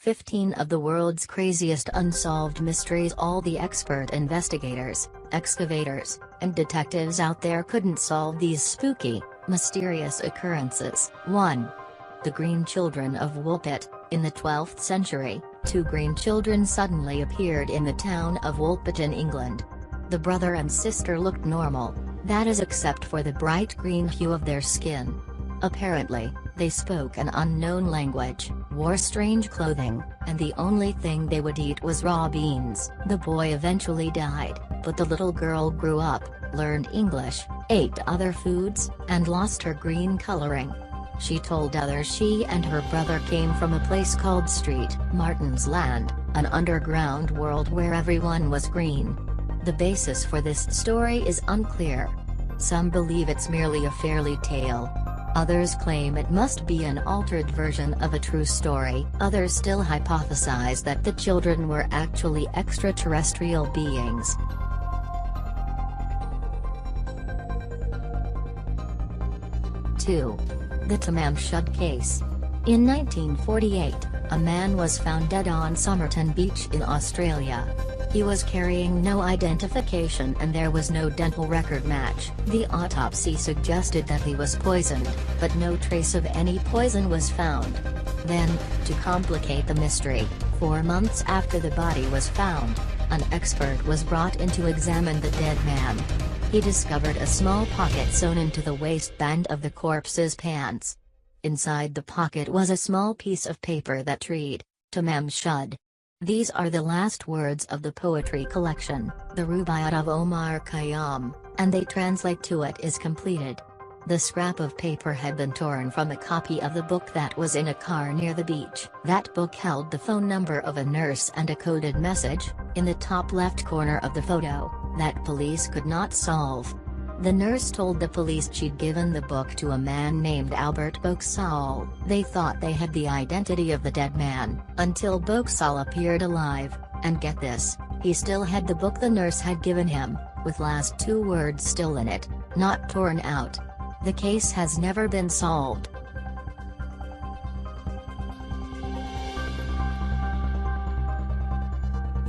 15 of the world's craziest unsolved mysteries. All the expert investigators, excavators, and detectives out there couldn't solve these spooky, mysterious occurrences. 1. The Green Children of Woolpit. In the 12th century, 2 green children suddenly appeared in the town of Woolpit in England. The brother and sister looked normal, that is except for the bright green hue of their skin. Apparently, they spoke an unknown language, wore strange clothing, and the only thing they would eat was raw beans. The boy eventually died, but the little girl grew up, learned English, ate other foods, and lost her green coloring. She told others she and her brother came from a place called Street Martin's Land, an underground world where everyone was green. The basis for this story is unclear. Some believe it's merely a fairy tale. Others claim it must be an altered version of a true story. Others still hypothesize that the children were actually extraterrestrial beings. The Tamam Shud case. In 1948, a man was found dead on Somerton Beach in Australia. He was carrying no identification and there was no dental record match. The autopsy suggested that he was poisoned, but no trace of any poison was found. Then, to complicate the mystery, 4 months after the body was found, an expert was brought in to examine the dead man. He discovered a small pocket sewn into the waistband of the corpse's pants. Inside the pocket was a small piece of paper that read, Tamam Shud. These are the last words of the poetry collection, the Rubaiyat of Omar Khayyam, and they translate to "it is completed." The scrap of paper had been torn from a copy of the book that was in a car near the beach. That book held the phone number of a nurse and a coded message, in the top left corner of the photo, that police could not solve. The nurse told the police she'd given the book to a man named Albert Boxall. They thought they had the identity of the dead man, until Boxall appeared alive, and get this, he still had the book the nurse had given him, with last 2 words still in it, not torn out. The case has never been solved.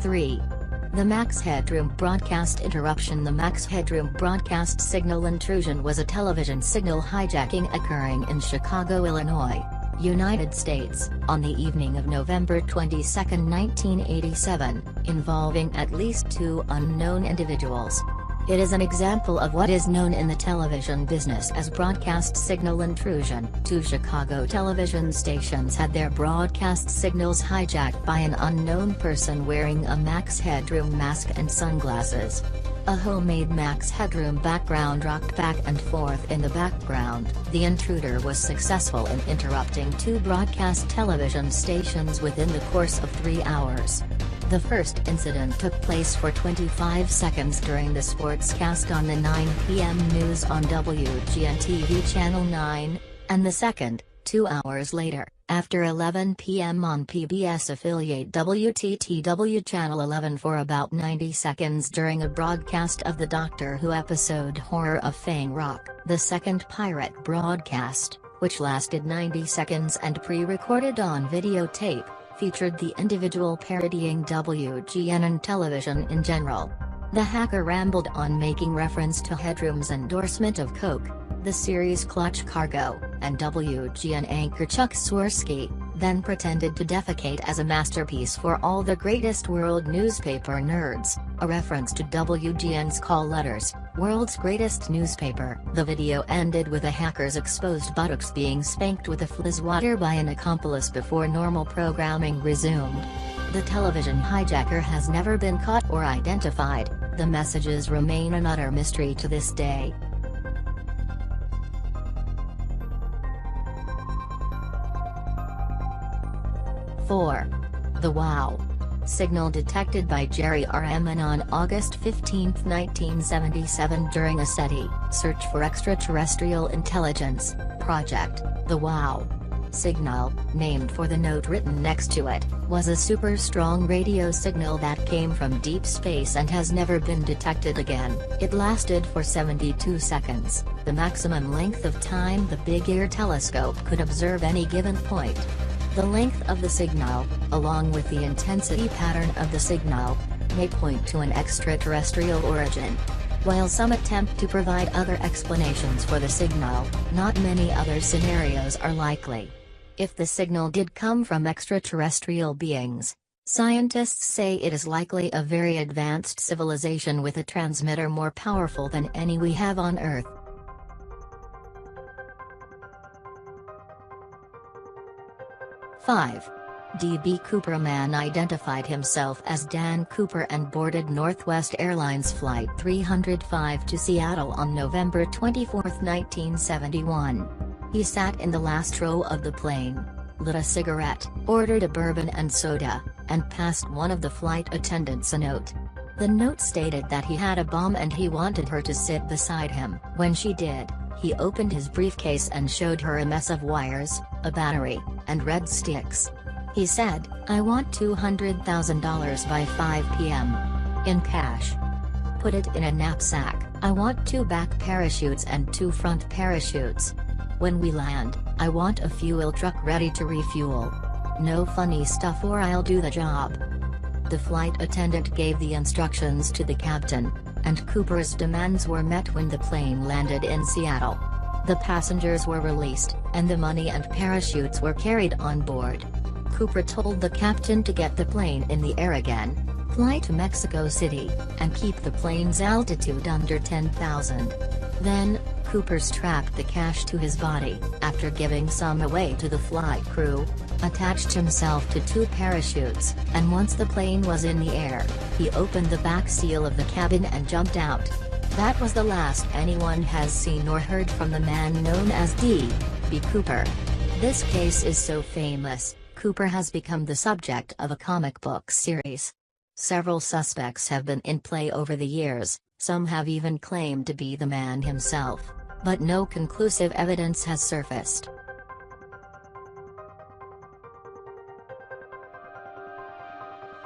3. The Max Headroom Broadcast Interruption. The Max Headroom Broadcast Signal Intrusion was a television signal hijacking occurring in Chicago, Illinois, United States, on the evening of November 22, 1987, involving at least 2 unknown individuals. It is an example of what is known in the television business as broadcast signal intrusion. 2 Chicago television stations had their broadcast signals hijacked by an unknown person wearing a Max Headroom mask and sunglasses. A homemade Max Headroom background rocked back and forth in the background. The intruder was successful in interrupting 2 broadcast television stations within the course of 3 hours. The first incident took place for 25 seconds during the sportscast on the 9 p.m. news on WGN-TV Channel 9, and the second, 2 hours later, after 11 p.m. on PBS affiliate WTTW Channel 11 for about 90 seconds during a broadcast of the Doctor Who episode Horror of Fang Rock. The second pirate broadcast, which lasted 90 seconds and pre-recorded on videotape, featured the individual parodying WGN and television in general. The hacker rambled on, making reference to Headroom's endorsement of Coke, the series Clutch Cargo, and WGN anchor Chuck Swirsky, then pretended to defecate as a masterpiece for all the greatest world newspaper nerds, a reference to WGN's call letters, world's greatest newspaper. The video ended with a hacker's exposed buttocks being spanked with a fizzwater by an accomplice before normal programming resumed. The television hijacker has never been caught or identified. The messages remain an utter mystery to this day. 4. The WOW! Signal detected by Jerry R. Eman on August 15, 1977 during a SETI Search for Extraterrestrial Intelligence project. The WOW! Signal, named for the note written next to it, was a super strong radio signal that came from deep space and has never been detected again. It lasted for 72 seconds, the maximum length of time the Big Ear telescope could observe any given point. The length of the signal, along with the intensity pattern of the signal, may point to an extraterrestrial origin. While some attempt to provide other explanations for the signal, not many other scenarios are likely. If the signal did come from extraterrestrial beings, scientists say it is likely a very advanced civilization with a transmitter more powerful than any we have on Earth. Five. D.B. Cooper. A man identified himself as Dan Cooper and boarded Northwest Airlines Flight 305 to Seattle on November 24, 1971. He sat in the last row of the plane, lit a cigarette, ordered a bourbon and soda, and passed one of the flight attendants a note. The note stated that he had a bomb and he wanted her to sit beside him. When she did, he opened his briefcase and showed her a mess of wires, a battery, and red sticks. He said, "I want $200,000 by 5 p.m. in cash. Put it in a knapsack. I want 2 back parachutes and 2 front parachutes. When we land, I want a fuel truck ready to refuel. No funny stuff or I'll do the job." The flight attendant gave the instructions to the captain, and Cooper's demands were met when the plane landed in Seattle. The passengers were released, and the money and parachutes were carried on board. Cooper told the captain to get the plane in the air again, fly to Mexico City, and keep the plane's altitude under 10,000. Then, Cooper strapped the cash to his body, after giving some away to the flight crew, attached himself to 2 parachutes, and once the plane was in the air, he opened the back seal of the cabin and jumped out. That was the last anyone has seen or heard from the man known as D.B. Cooper. This case is so famous, Cooper has become the subject of a comic book series. Several suspects have been in play over the years, some have even claimed to be the man himself, but no conclusive evidence has surfaced.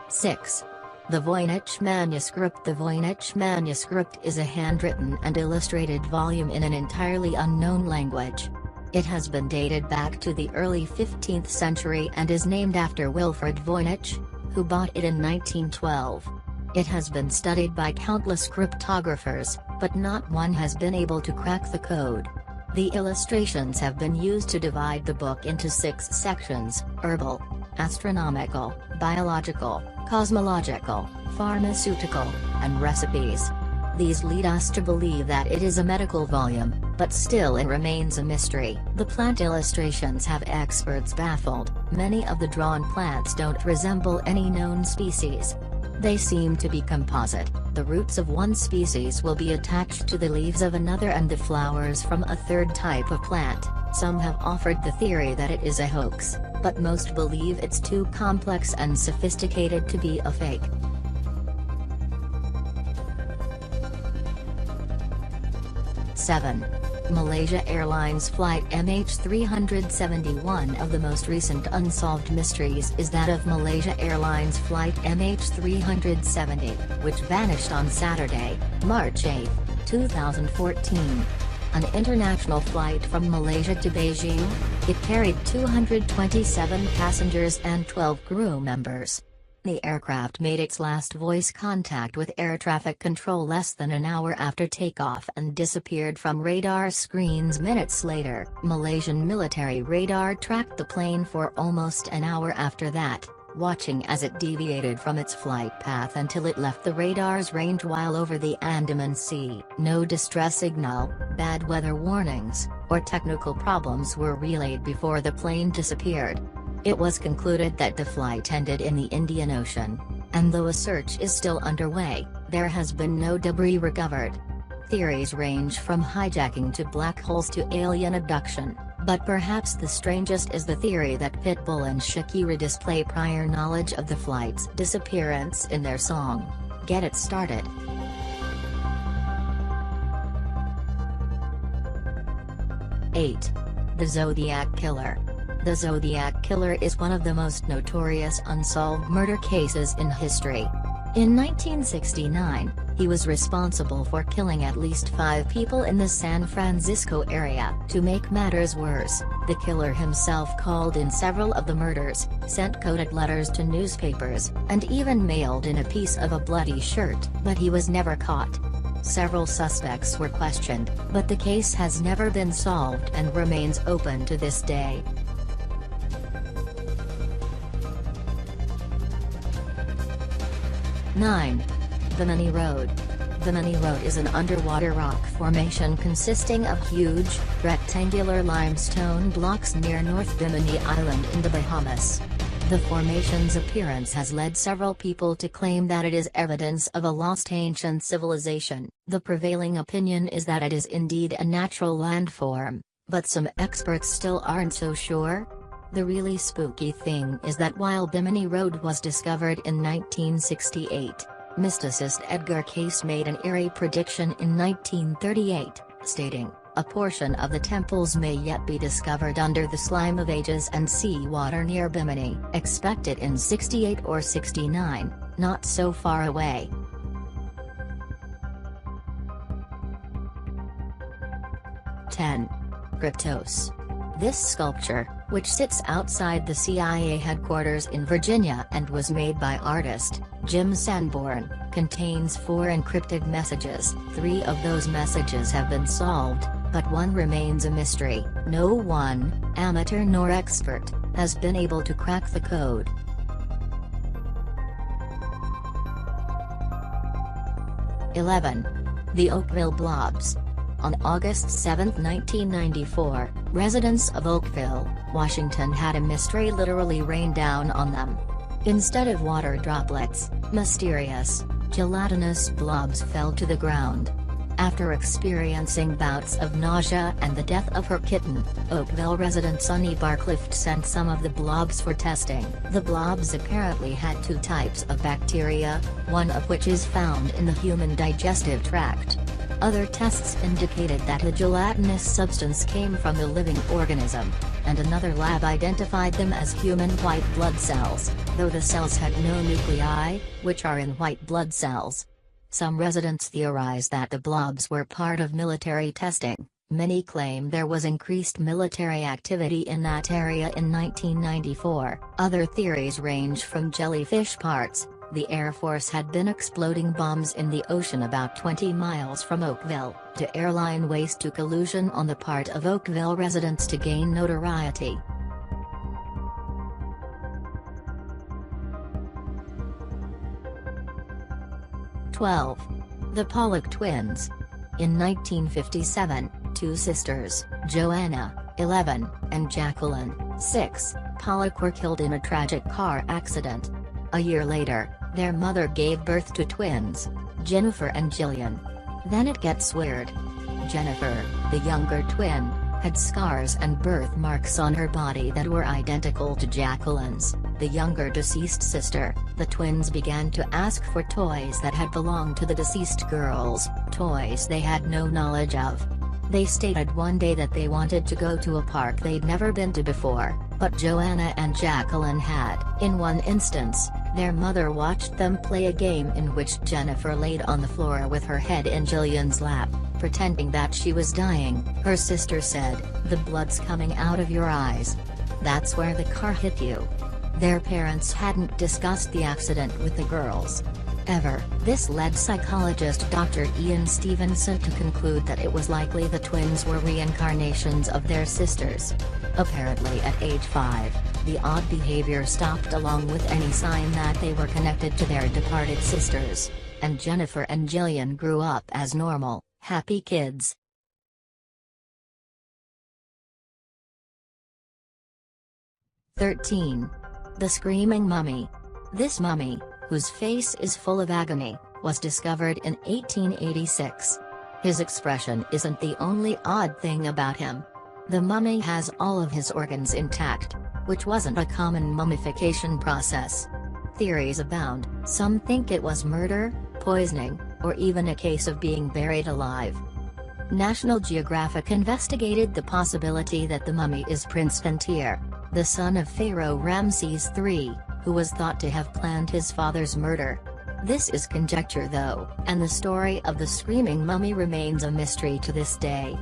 Six. The Voynich Manuscript. The Voynich Manuscript is a handwritten and illustrated volume in an entirely unknown language. It has been dated back to the early 15th century and is named after Wilfrid Voynich, who bought it in 1912. It has been studied by countless cryptographers, but not one has been able to crack the code. The illustrations have been used to divide the book into 6 sections: herbal, astronomical, biological, cosmological, pharmaceutical, and recipes. These lead us to believe that it is a medical volume, but still it remains a mystery. The plant illustrations have experts baffled. Many of the drawn plants don't resemble any known species. They seem to be composite. The roots of one species will be attached to the leaves of another and the flowers from a third type of plant. Some have offered the theory that it is a hoax, but most believe it's too complex and sophisticated to be a fake. 7. Malaysia Airlines Flight MH370. One of the most recent unsolved mysteries is that of Malaysia Airlines Flight MH370, which vanished on Saturday, March 8, 2014. An international flight from Malaysia to Beijing, it carried 227 passengers and 12 crew members. The aircraft made its last voice contact with air traffic control less than an hour after takeoff and disappeared from radar screens minutes later. Malaysian military radar tracked the plane for almost an hour after that, watching as it deviated from its flight path until it left the radar's range while over the Andaman Sea. No distress signal, bad weather warnings, or technical problems were relayed before the plane disappeared. It was concluded that the flight ended in the Indian Ocean, and though a search is still underway, there has been no debris recovered. Theories range from hijacking to black holes to alien abduction, but perhaps the strangest is the theory that Pitbull and Shakira display prior knowledge of the flight's disappearance in their song, Get It Started. '8. The Zodiac Killer. The Zodiac Killer is one of the most notorious unsolved murder cases in history. In 1969, He was responsible for killing at least 5 people in the San Francisco area. To make matters worse, the killer himself called in several of the murders, sent coded letters to newspapers, and even mailed in a piece of a bloody shirt. But he was never caught. Several suspects were questioned, but the case has never been solved and remains open to this day. 9. Bimini Road. Bimini Road is an underwater rock formation consisting of huge, rectangular limestone blocks near North Bimini Island in the Bahamas. The formation's appearance has led several people to claim that it is evidence of a lost ancient civilization. The prevailing opinion is that it is indeed a natural landform, but some experts still aren't so sure. The really spooky thing is that while Bimini Road was discovered in 1968, mysticist Edgar Cayce made an eerie prediction in 1938, stating, "A portion of the temples may yet be discovered under the slime of ages and seawater near Bimini." Expected in 68 or 69, not so far away. 10. Kryptos. This sculpture, which sits outside the CIA headquarters in Virginia and was made by artist Jim Sanborn, contains 4 encrypted messages. 3 of those messages have been solved, but one remains a mystery. No one, amateur nor expert, has been able to crack the code. 11. The Oakville Blobs. On August 7, 1994, residents of Oakville, Washington had a mystery literally rain down on them. Instead of water droplets, mysterious, gelatinous blobs fell to the ground. After experiencing bouts of nausea and the death of her kitten, Oakville resident Sonny Barclift sent some of the blobs for testing. The blobs apparently had 2 types of bacteria, one of which is found in the human digestive tract. Other tests indicated that the gelatinous substance came from the living organism, and another lab identified them as human white blood cells, though the cells had no nuclei, which are in white blood cells. Some residents theorize that the blobs were part of military testing. Many claim there was increased military activity in that area in 1994. Other theories range from jellyfish parts. The Air Force had been exploding bombs in the ocean about 20 miles from Oakville, to airline waste to collusion on the part of Oakville residents to gain notoriety. 12. The Pollock Twins. In 1957, 2 sisters, Joanna, 11, and Jacqueline, 6, Pollock were killed in a tragic car accident. A year later, their mother gave birth to twins, Jennifer and Jillian. Then it gets weird. Jennifer, the younger twin, had scars and birthmarks on her body that were identical to Jacqueline's, the younger deceased sister. The twins began to ask for toys that had belonged to the deceased girls, toys they had no knowledge of. They stated one day that they wanted to go to a park they'd never been to before, but Joanna and Jacqueline had. In one instance, their mother watched them play a game in which Jennifer laid on the floor with her head in Jillian's lap, pretending that she was dying. Her sister said, "The blood's coming out of your eyes. That's where the car hit you." Their parents hadn't discussed the accident with the girls ever. This led psychologist Dr. Ian Stevenson to conclude that it was likely the twins were reincarnations of their sisters. Apparently at age 5, the odd behavior stopped along with any sign that they were connected to their departed sisters, and Jennifer and Jillian grew up as normal, happy kids. 13. The Screaming Mummy. This mummy, whose face is full of agony, was discovered in 1886. His expression isn't the only odd thing about him. The mummy has all of his organs intact, which wasn't a common mummification process. Theories abound. Some think it was murder, poisoning, or even a case of being buried alive. National Geographic investigated the possibility that the mummy is Prince Fentir, the son of Pharaoh Ramses III, who was thought to have planned his father's murder. This is conjecture though, and the story of the screaming mummy remains a mystery to this day.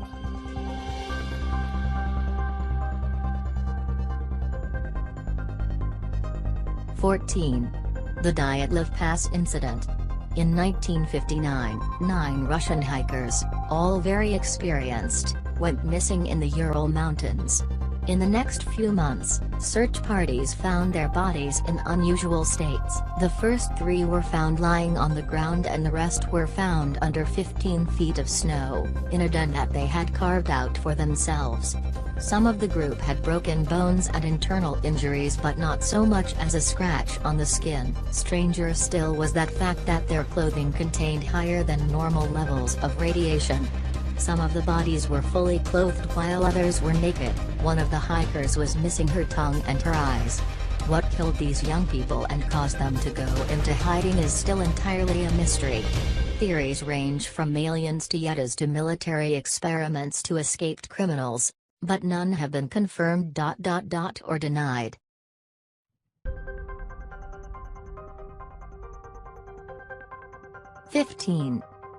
The Dyatlov Pass Incident. In 1959, 9 Russian hikers, all very experienced, went missing in the Ural Mountains. In the next few months, search parties found their bodies in unusual states. The first 3 were found lying on the ground and the rest were found under 15 feet of snow, in a den that they had carved out for themselves. Some of the group had broken bones and internal injuries but not so much as a scratch on the skin. Stranger still was that fact that their clothing contained higher than normal levels of radiation. Some of the bodies were fully clothed while others were naked. One of the hikers was missing her tongue and her eyes. What killed these young people and caused them to go into hiding is still entirely a mystery. Theories range from aliens to Yetas to military experiments to escaped criminals, but none have been confirmed or denied.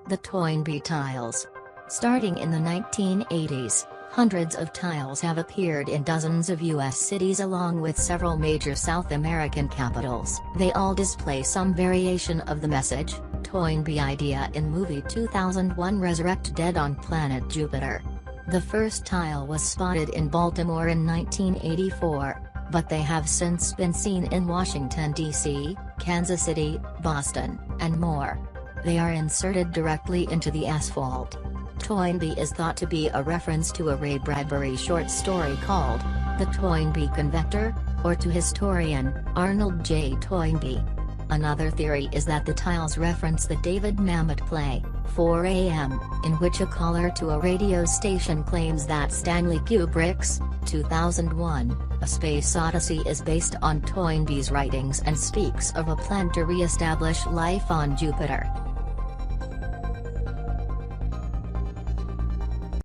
The Toynbee tiles. Starting in the 1980s, hundreds of tiles have appeared in dozens of U.S. cities along with several major South American capitals. They all display some variation of the message, Toynbee idea in movie 2001 Resurrect Dead on Planet Jupiter. The first tile was spotted in Baltimore in 1984, but they have since been seen in Washington, D.C., Kansas City, Boston, and more. They are inserted directly into the asphalt. Toynbee is thought to be a reference to a Ray Bradbury short story called The Toynbee Convector, or to historian Arnold J. Toynbee. Another theory is that the tiles reference the David Mamet play, 4 a.m., in which a caller to a radio station claims that Stanley Kubrick's 2001, A Space Odyssey is based on Toynbee's writings and speaks of a plan to re-establish life on Jupiter.